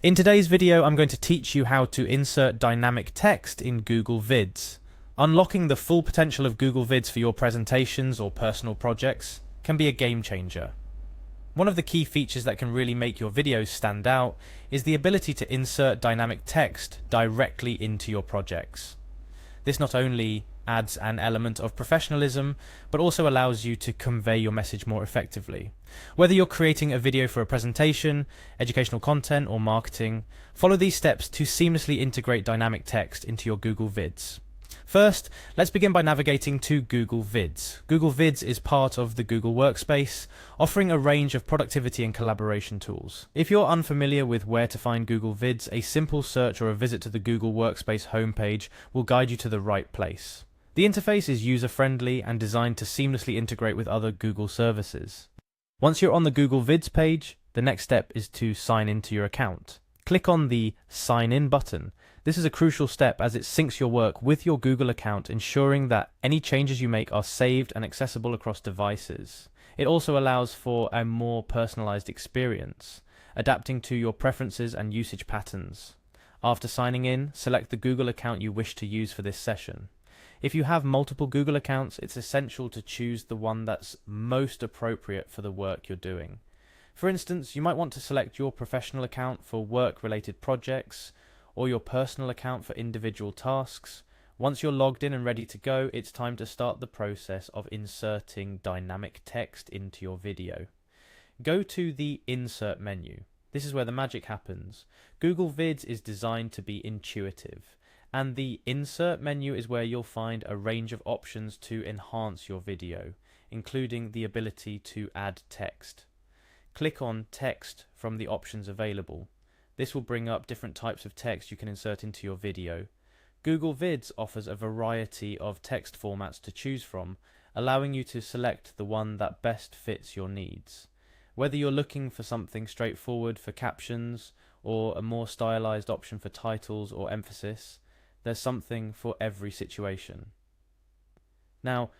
In today's video, I'm going to teach you how to insert dynamic text in Google Vids. Unlocking the full potential of Google Vids for your presentations or personal projects can be a game changer. One of the key features that can really make your videos stand out is the ability to insert dynamic text directly into your projects. This not only adds an element of professionalism, but also allows you to convey your message more effectively. Whether you're creating a video for a presentation, educational content, or marketing, follow these steps to seamlessly integrate dynamic text into your Google Vids. First, let's begin by navigating to Google Vids. Google Vids is part of the Google Workspace, offering a range of productivity and collaboration tools. If you're unfamiliar with where to find Google Vids, a simple search or a visit to the Google Workspace homepage will guide you to the right place. The interface is user-friendly and designed to seamlessly integrate with other Google services. Once you're on the Google Vids page, the next step is to sign into your account. Click on the Sign In button. This is a crucial step as it syncs your work with your Google account, ensuring that any changes you make are saved and accessible across devices. It also allows for a more personalized experience, adapting to your preferences and usage patterns. After signing in, select the Google account you wish to use for this session. If you have multiple Google accounts, it's essential to choose the one that's most appropriate for the work you're doing. For instance, you might want to select your professional account for work-related projects, or your personal account for individual tasks. Once you're logged in and ready to go, it's time to start the process of inserting dynamic text into your video. Go to the Insert menu. This is where the magic happens. Google Vids is designed to be intuitive, and the Insert menu is where you'll find a range of options to enhance your video, including the ability to add text. Click on Text from the options available. This will bring up different types of text you can insert into your video. Google Vids offers a variety of text formats to choose from, allowing you to select the one that best fits your needs. Whether you're looking for something straightforward for captions, or a more stylized option for titles or emphasis, there's something for every situation. Now,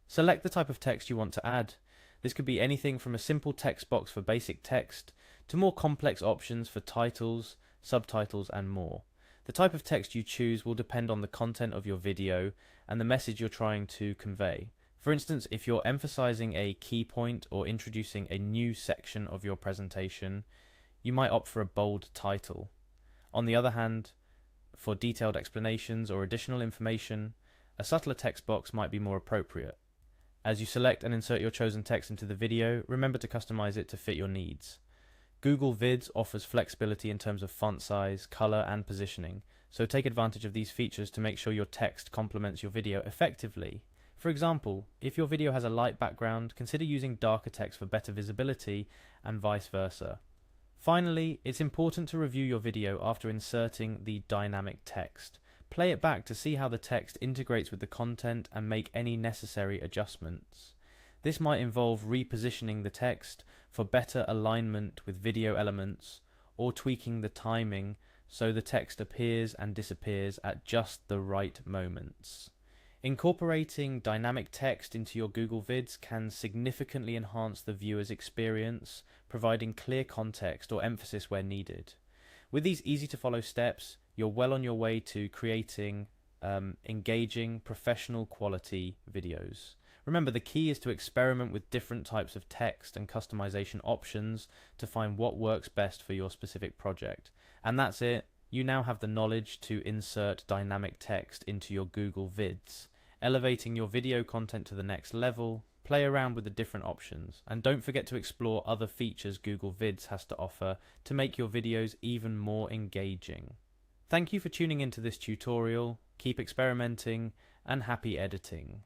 select the type of text you want to add. This could be anything from a simple text box for basic text to more complex options for titles, subtitles, and more. The type of text you choose will depend on the content of your video and the message you're trying to convey. For instance, if you're emphasizing a key point or introducing a new section of your presentation, you might opt for a bold title. On the other hand, for detailed explanations or additional information, a subtler text box might be more appropriate. As you select and insert your chosen text into the video, remember to customize it to fit your needs. Google Vids offers flexibility in terms of font size, color, and positioning, so take advantage of these features to make sure your text complements your video effectively. For example, if your video has a light background, consider using darker text for better visibility, and vice versa. Finally, it's important to review your video after inserting the dynamic text. Play it back to see how the text integrates with the content and make any necessary adjustments. This might involve repositioning the text for better alignment with video elements, or tweaking the timing so the text appears and disappears at just the right moments. Incorporating dynamic text into your Google Vids can significantly enhance the viewer's experience, providing clear context or emphasis where needed. With these easy-to-follow steps, you're well on your way to creating engaging, professional quality videos. Remember, the key is to experiment with different types of text and customization options to find what works best for your specific project. And that's it. You now have the knowledge to insert dynamic text into your Google Vids, elevating your video content to the next level. Play around with the different options, and don't forget to explore other features Google Vids has to offer to make your videos even more engaging. Thank you for tuning into this tutorial. Keep experimenting, and happy editing.